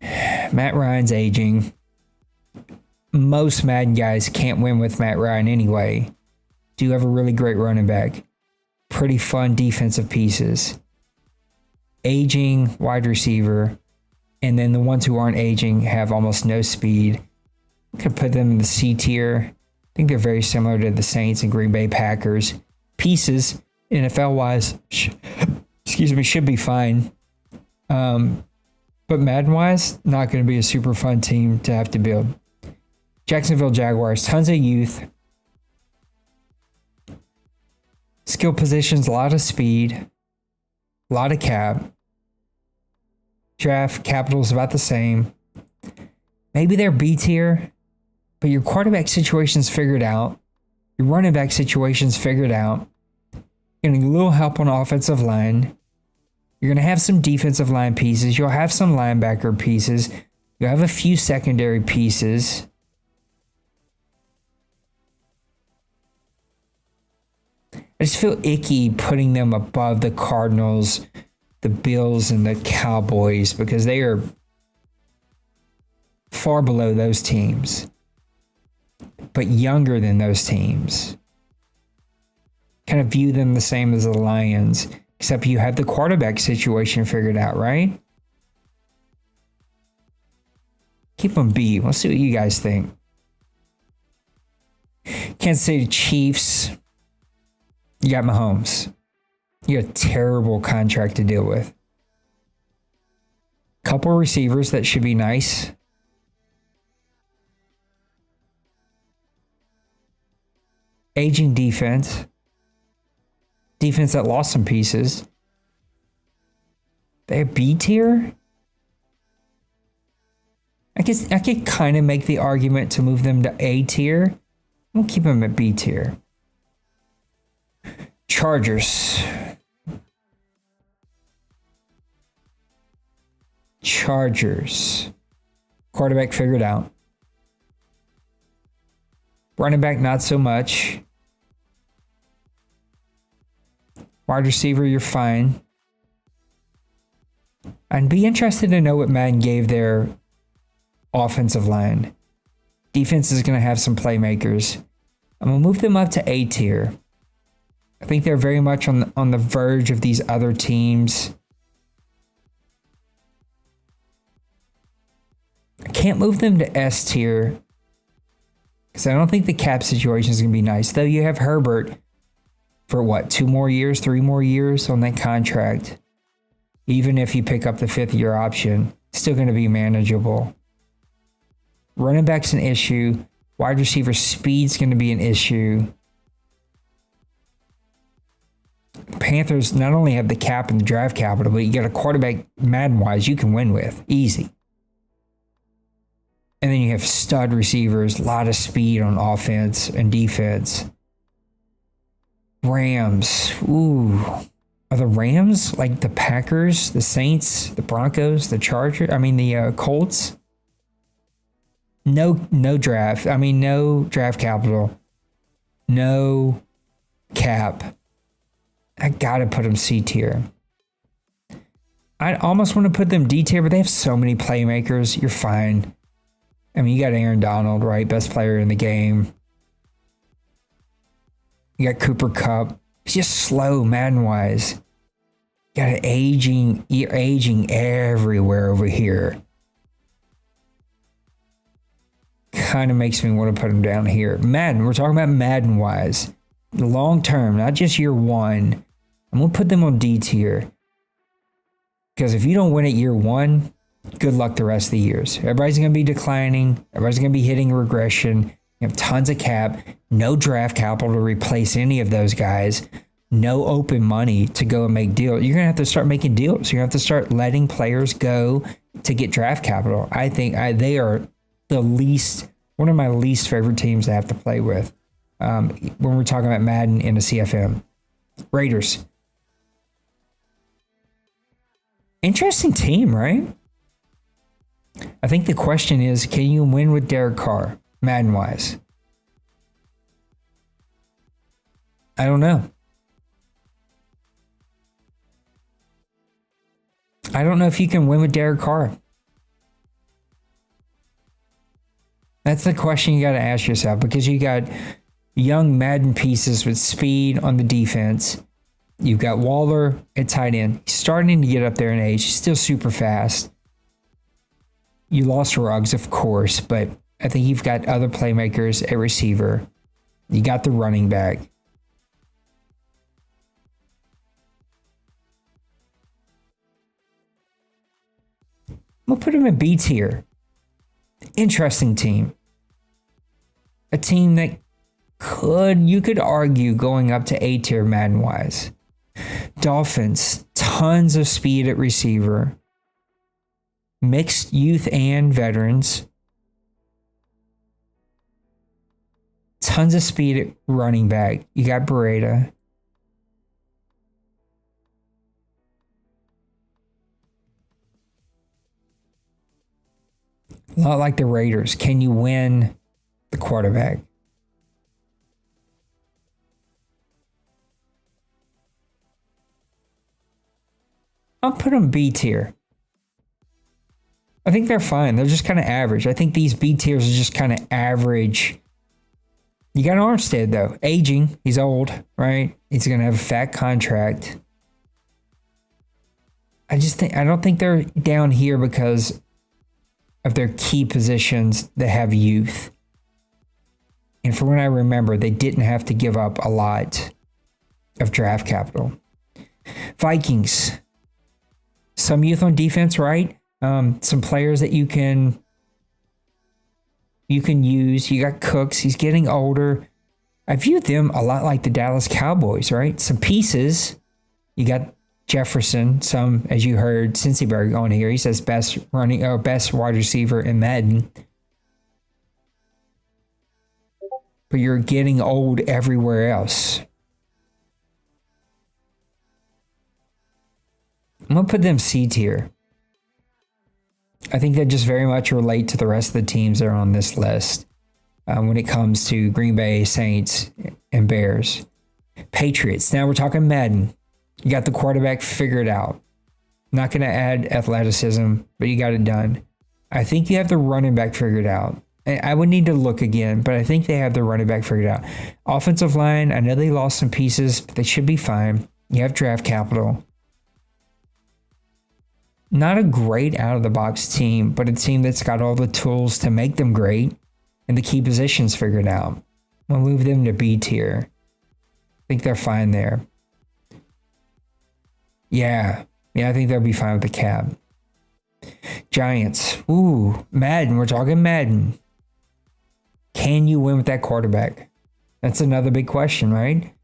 Matt Ryan's aging. Most Madden guys can't win with Matt Ryan anyway. Do have a really great running back. Pretty fun defensive pieces. Aging wide receiver. And then the ones who aren't aging have almost no speed. Could put them in the C tier. I think they're very similar to the Saints and Green Bay Packers. Pieces, NFL-wise, should be fine. But Madden-wise, not going to be a super fun team to have to build. Jacksonville Jaguars, tons of youth. Skill positions, a lot of speed. A lot of cap. Draft capital is about the same. Maybe they're B tier, but your quarterback situation's figured out. Your running back situation's figured out. You're going to need a little help on the offensive line. You're going to have some defensive line pieces. You'll have some linebacker pieces. You'll have a few secondary pieces. I just feel icky putting them above the Cardinals, the Bills, and the Cowboys because they are far below those teams, but younger than those teams. Kind of view them the same as the Lions, except you have the quarterback situation figured out, right? Keep them B. Let's see what you guys think. Kansas City Chiefs. You got Mahomes. You got a terrible contract to deal with. Couple receivers that should be nice. Aging defense. Defense that lost some pieces. They're B tier? I guess I could kind of make the argument to move them to A tier. We'll keep them at B tier. Chargers. Chargers. Quarterback figured out. Running back, not so much. Wide receiver, you're fine. I'd be interested to know what Madden gave their offensive line. Defense is going to have some playmakers. I'm going to move them up to A tier. I think they're very much on the verge of these other teams. I can't move them to S tier because I don't think the cap situation is going to be nice. Though you have Herbert for what, 2 more years, 3 more years on that contract. Even if you pick up the 5th-year option, it's still going to be manageable. Running back's an issue. Wide receiver speed's going to be an issue. Panthers not only have the cap and the draft capital, but you got a quarterback Madden-wise you can win with. Easy. And then you have stud receivers, a lot of speed on offense and defense. Rams. Ooh. Are the Rams like the Packers, the Saints, the Broncos, the Chargers? The Colts? No draft. No draft capital. No cap. I gotta put them C tier. I almost want to put them D tier, but they have so many playmakers. You're fine. You got Aaron Donald, right? Best player in the game. You got Cooper Kupp. He's just slow, Madden-wise. Got an aging everywhere over here. Kind of makes me want to put him down here. Madden, we're talking about Madden-wise. Long term, not just year one. I'm going to put them on D tier. Because if you don't win at year one, good luck the rest of the years. Everybody's going to be declining. Everybody's going to be hitting regression. You have tons of cap. No draft capital to replace any of those guys. No open money to go and make deals. You're going to have to start making deals. You're going to have to start letting players go to get draft capital. I think they are one of my least favorite teams to have to play with when we're talking about Madden in a CFM. Raiders. Interesting team, right? I think the question is, can you win with Derek Carr, Madden-wise? I don't know. I don't know if you can win with Derek Carr. That's the question you got to ask yourself, because you got young Madden pieces with speed on the defense. You've got Waller at tight end. He's starting to get up there in age. He's still super fast. You lost Ruggs, of course, but I think you've got other playmakers at receiver. You got the running back. I'm going to put him in B tier. Interesting team. A team that you could argue going up to A tier Madden-wise. Dolphins, tons of speed at receiver. Mixed youth and veterans. Tons of speed at running back. You got Brady. A lot like the Raiders. Can you win the quarterback? I'll put them B tier. I think they're fine. They're just kind of average. I think these B tiers are just kind of average. You got Armstead, though. Aging. He's old, right? He's going to have a fat contract. I don't think they're down here because of their key positions that have youth. And from what I remember, they didn't have to give up a lot of draft capital. Vikings. Some youth on defense, right? Some players that you can use. You got Cooks. He's getting older. I view them a lot like the Dallas Cowboys, right? Some pieces. You got Jefferson, some, as you heard, Cincyburg on here. He says best wide receiver in Madden. But you're getting old everywhere else. I'm going to put them C tier. I think that just very much relate to the rest of the teams that are on this list when it comes to Green Bay, Saints, and Bears. Patriots. Now we're talking Madden. You got the quarterback figured out. Not going to add athleticism, but you got it done. I think you have the running back figured out. I would need to look again, but I think they have the running back figured out. Offensive line, I know they lost some pieces, but they should be fine. You have draft capital. Not a great out-of-the-box team, but a team that's got all the tools to make them great and the key positions figured out. We'll move them to B tier. I think they're fine there. Yeah, I think they'll be fine with the cap. Giants. Ooh, Madden. We're talking Madden. Can you win with that quarterback? That's another big question, right?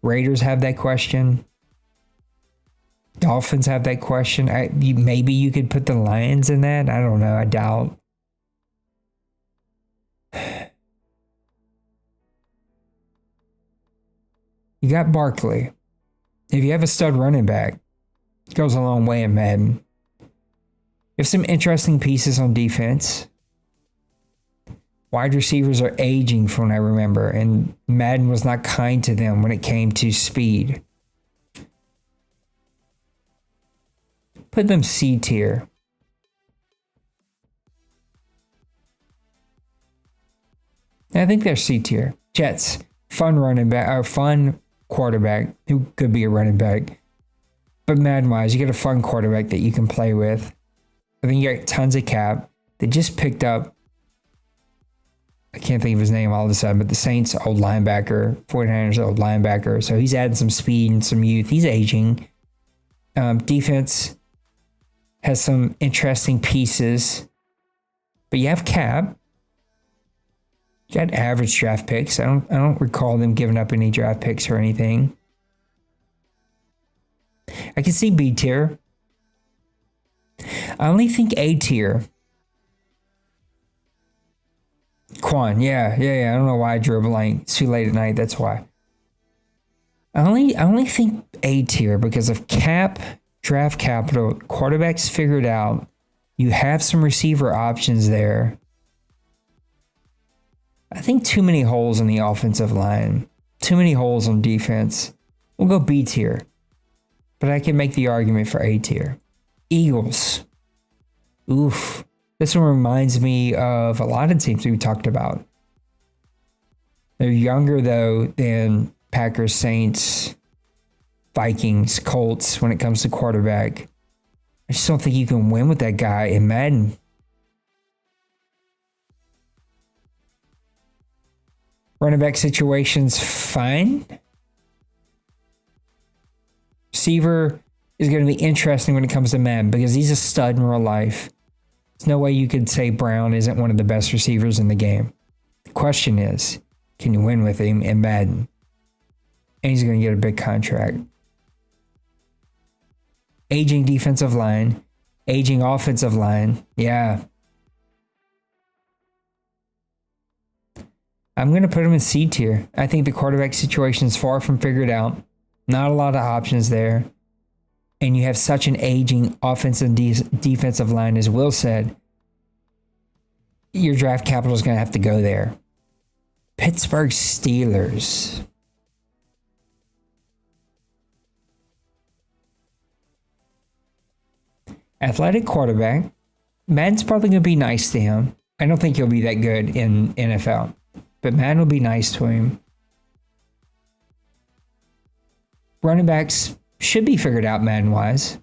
Raiders have that question. Dolphins have that question. Maybe you could put the Lions in that. I don't know. I doubt. You got Barkley. If you have a stud running back, it goes a long way in Madden. You have some interesting pieces on defense. Wide receivers are aging from what I remember, and Madden was not kind to them when it came to speed. Put them C tier. I think they're C tier. Jets, fun running back or fun quarterback who could be a running back. But Madden-wise, you get a fun quarterback that you can play with. I think you got tons of cap. They just picked up, I can't think of his name all of a sudden, but the Saints' old linebacker, 49ers' old linebacker. So he's adding some speed and some youth. He's aging. Defense has some interesting pieces. But you have cap. You got average draft picks. I don't recall them giving up any draft picks or anything. I can see B tier. I only think A tier. Quan, yeah. I don't know why I drew a blank. It's too late at night. That's why. I only think A tier because of cap, draft capital, quarterbacks figured out. You have some receiver options there. I think too many holes in the offensive line. Too many holes on defense. We'll go B tier. But I can make the argument for A tier. Eagles. Oof. This one reminds me of a lot of teams we talked about. They're younger, though, than Packers, Saints, Vikings, Colts when it comes to quarterback. I just don't think you can win with that guy in Madden. Running back situation's fine. Receiver is going to be interesting when it comes to Madden because he's a stud in real life. There's no way you could say Brown isn't one of the best receivers in the game. The question is, can you win with him in Madden? And he's going to get a big contract. Aging defensive line, aging offensive line. Yeah. I'm going to put him in C tier. I think the quarterback situation is far from figured out. Not a lot of options there. And you have such an aging offensive and defensive line, as Will said. Your draft capital is going to have to go there. Pittsburgh Steelers. Athletic quarterback. Madden's probably going to be nice to him. I don't think he'll be that good in NFL. But Madden will be nice to him. Running backs should be figured out Madden-wise.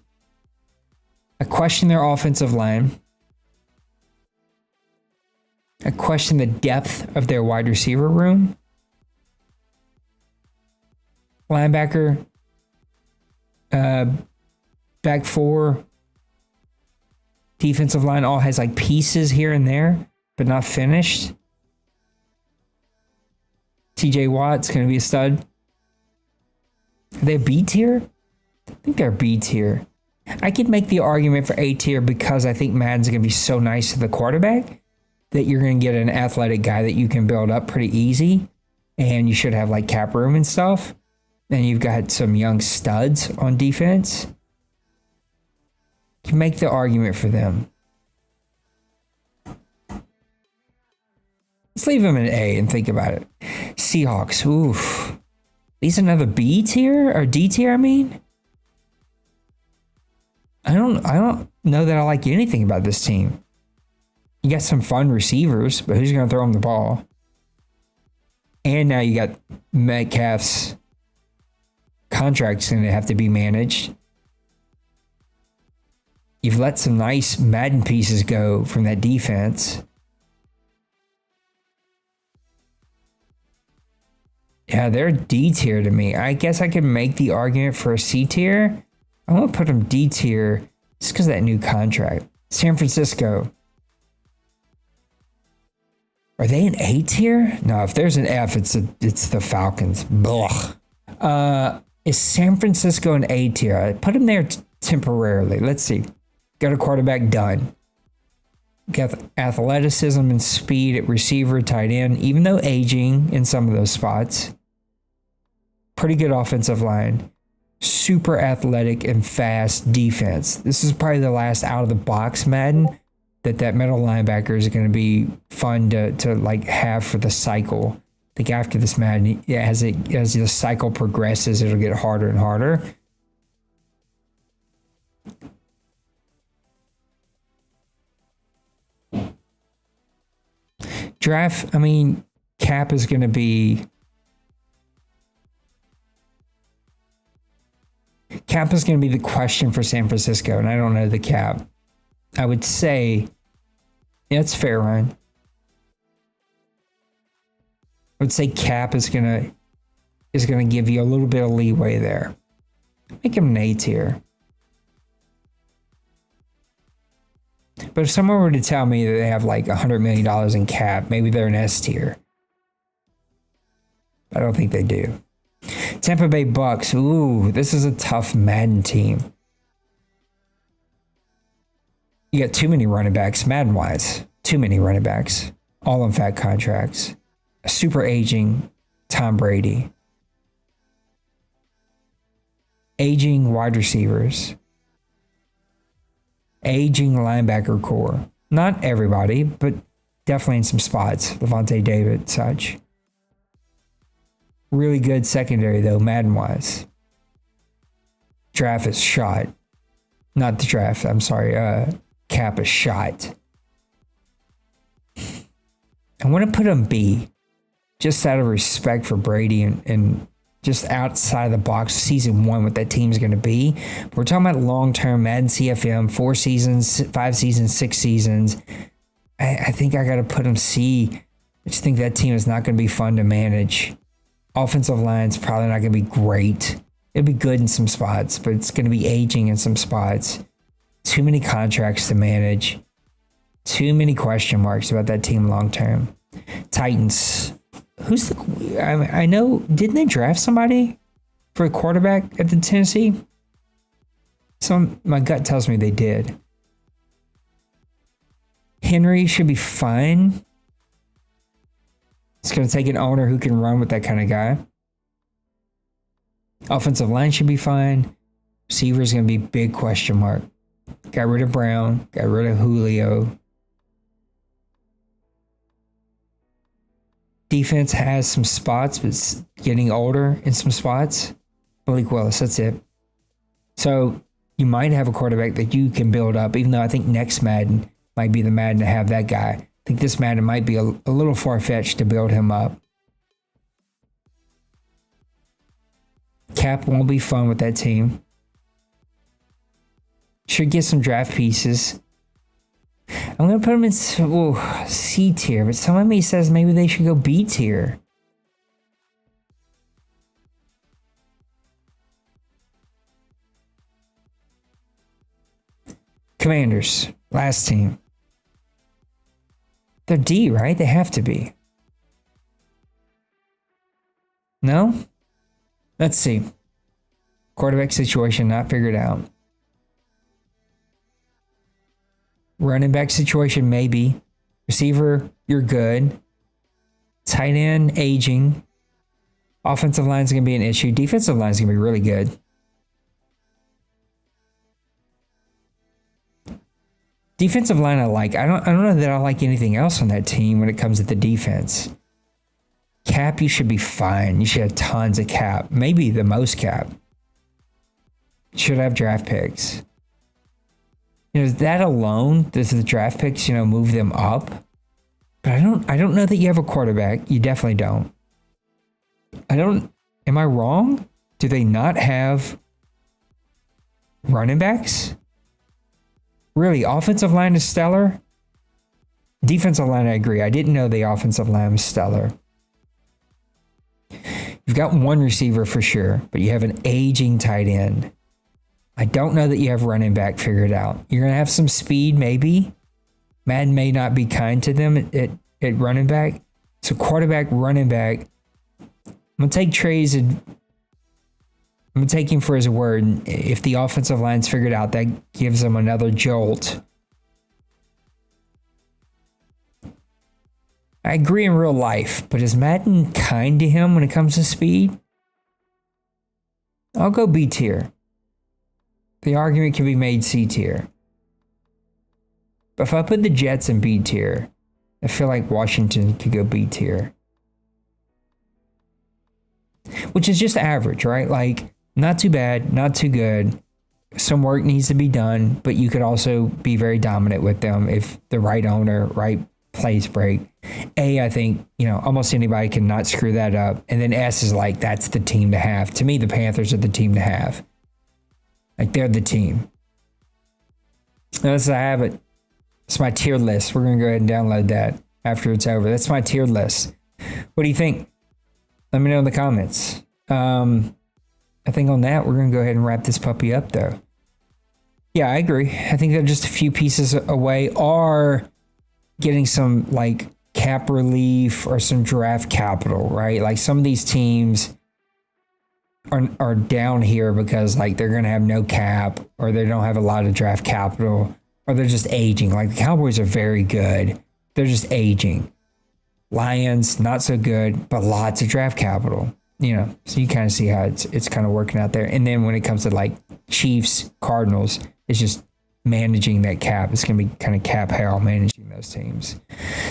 I question their offensive line. I question the depth of their wide receiver room. Linebacker, back four, defensive line all has like pieces here and there, but not finished. TJ Watt's going to be a stud. Are they B tier? I think they're B tier. I could make the argument for A tier because I think Madden's going to be so nice to the quarterback that you're going to get an athletic guy that you can build up pretty easy. And you should have like cap room and stuff. And you've got some young studs on defense. You can make the argument for them. Let's leave them in A and think about it. Seahawks. Oof. These another B tier or D tier, I mean? I don't know that I like anything about this team. You got some fun receivers, but who's going to throw them the ball? And now you got Metcalf's contract's going to have to be managed. You've let some nice Madden pieces go from that defense. Yeah, they're D tier to me. I guess I could make the argument for a C tier. I want to put them D tier just because of that new contract. San Francisco. Are they an A tier? No, if there's an F, it's the Falcons. Blah. Is San Francisco an A tier? I put them there temporarily. Let's see. Got a quarterback done. Got athleticism and speed at receiver, tight end, even though aging in some of those spots. Pretty good offensive line. Super athletic and fast defense. This is probably the last out of the box Madden that middle linebacker is going to be fun to like have for the cycle. I think after this Madden, as the cycle progresses, it'll get harder and harder. Draft, I mean, cap is going to be the question for San Francisco, and I don't know the cap. I would say, yeah, it's fair, Ryan. I would say cap is gonna give you a little bit of leeway there. Make him an A tier. But if someone were to tell me that they have like $100 million in cap, maybe they're an S tier. I don't think they do. Tampa Bay Bucks. Ooh, this is a tough Madden team. You got too many running backs, Madden-wise. Too many running backs. All on fat contracts. A super aging Tom Brady. Aging wide receivers. Aging linebacker core. Not everybody, but definitely in some spots. Levante David, such. Really good secondary, though, Madden-wise. Draft is shot. Not the draft, I'm sorry. Cap is shot. I want to put him B. Just out of respect for Brady and just outside of the box, season one, what that team's going to be. We're talking about long-term Madden CFM, 4 seasons, 5 seasons, 6 seasons. I think I got to put him C. I just think that team is not going to be fun to manage. Offensive line's probably not going to be great. It'll be good in some spots, but it's going to be aging in some spots. Too many contracts to manage. Too many question marks about that team long-term. Titans. I know, didn't they draft somebody for a quarterback at the Tennessee? My gut tells me they did. Henry should be fine. It's going to take an owner who can run with that kind of guy. Offensive line should be fine. Receiver is going to be big question mark. Got rid of Brown. Got rid of Julio. Defense has some spots, but it's getting older in some spots. Malik Willis, that's it. So you might have a quarterback that you can build up, even though I think next Madden might be the Madden to have that guy. I think this Madden might be a little far-fetched to build him up. Cap won't be fun with that team. Should get some draft pieces. I'm going to put them in C tier, but some of me says maybe they should go B tier. Commanders, last team. They're D, right? They have to be. No? Let's see. Quarterback situation not figured out. Running back situation, maybe. Receiver, you're good. Tight end, aging. Offensive line is going to be an issue. Defensive line is going to be really good. Defensive line I like. I don't know that I like anything else on that team when it comes to the defense. Cap, you should be fine. You should have tons of cap. Maybe the most cap. Should have draft picks. That alone, does the draft picks, move them up? But I don't know that you have a quarterback. You definitely don't. Am I wrong? Do they not have running backs? Really, offensive line is stellar. Defensive line, I agree. I didn't know the offensive line was stellar. You've got one receiver for sure, but you have an aging tight end. I don't know that you have running back figured out. You're going to have some speed, maybe. Madden may not be kind to them at running back. So quarterback, running back. I'm going to take Trey's and I'm going to take him for his word. If the offensive line's figured out, that gives them another jolt. I agree in real life, but is Madden kind to him when it comes to speed? I'll go B tier. The argument can be made C tier. But if I put the Jets in B tier, I feel like Washington could go B tier. Which is just average, right? Like, not too bad, not too good. Some work needs to be done, but you could also be very dominant with them if the right owner, right plays break. A, I think, almost anybody can not screw that up. And then S is like, that's the team to have. To me, the Panthers are the team to have. Like, they're the team. That's I have it. It's my tier list. We're going to go ahead and download that after it's over. That's my tier list. What do you think? Let me know in the comments. I think on that, we're going to go ahead and wrap this puppy up, though. Yeah, I agree. I think they're just a few pieces away, or getting some, cap relief or some draft capital, right? Like, some of these teams are down here because, they're going to have no cap, or they don't have a lot of draft capital, or they're just aging. Like, the Cowboys are very good. They're just aging. Lions, not so good, but lots of draft capital. So you kind of see how it's kind of working out there. And then when it comes to Chiefs, Cardinals, it's just managing that cap. It's going to be kind of cap hell managing those teams.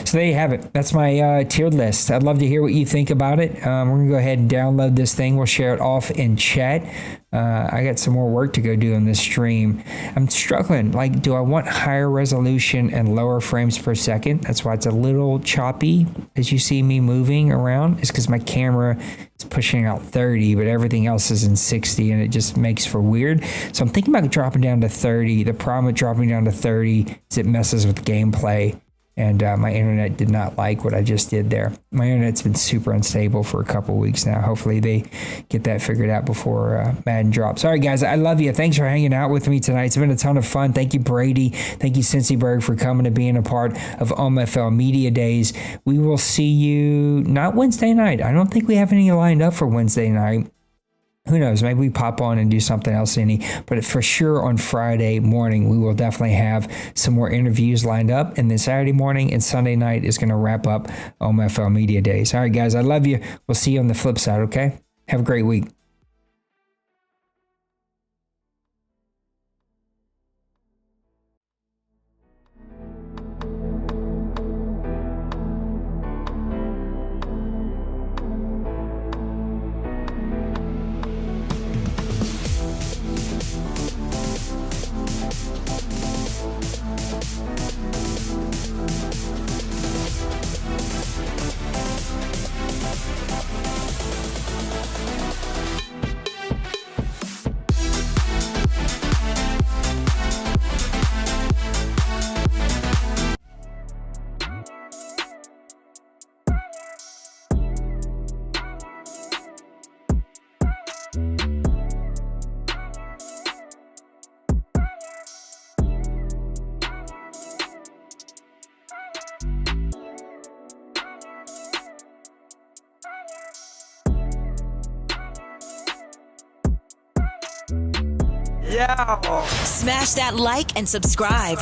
So there you have it. That's my tiered list. I'd love to hear what you think about it. We're going to go ahead and download this thing. We'll share it off in chat. I got some more work to go do on this stream. I'm struggling. Do I want higher resolution and lower frames per second? That's why it's a little choppy as you see me moving around. It's because my camera is pushing out 30, but everything else is in 60, and it just makes for weird. So I'm thinking about dropping down to 30. The problem with dropping down to 30 is it messes with gameplay. And my internet did not like what I just did there. My internet's been super unstable for a couple weeks now. Hopefully they get that figured out before Madden drops. All right, guys, I love you. Thanks for hanging out with me tonight. It's been a ton of fun. Thank you, Brady. Thank you, Cincyburg, for coming and being a part of OMFL Media Days. We will see you not Wednesday night. I don't think we have any lined up for Wednesday night. Who knows? Maybe we pop on and do something else, but for sure on Friday morning, we will definitely have some more interviews lined up. And then Saturday morning and Sunday night is going to wrap up OMFL Media Days. All right, guys, I love you. We'll see you on the flip side, okay? Have a great week. Smash that like and subscribe.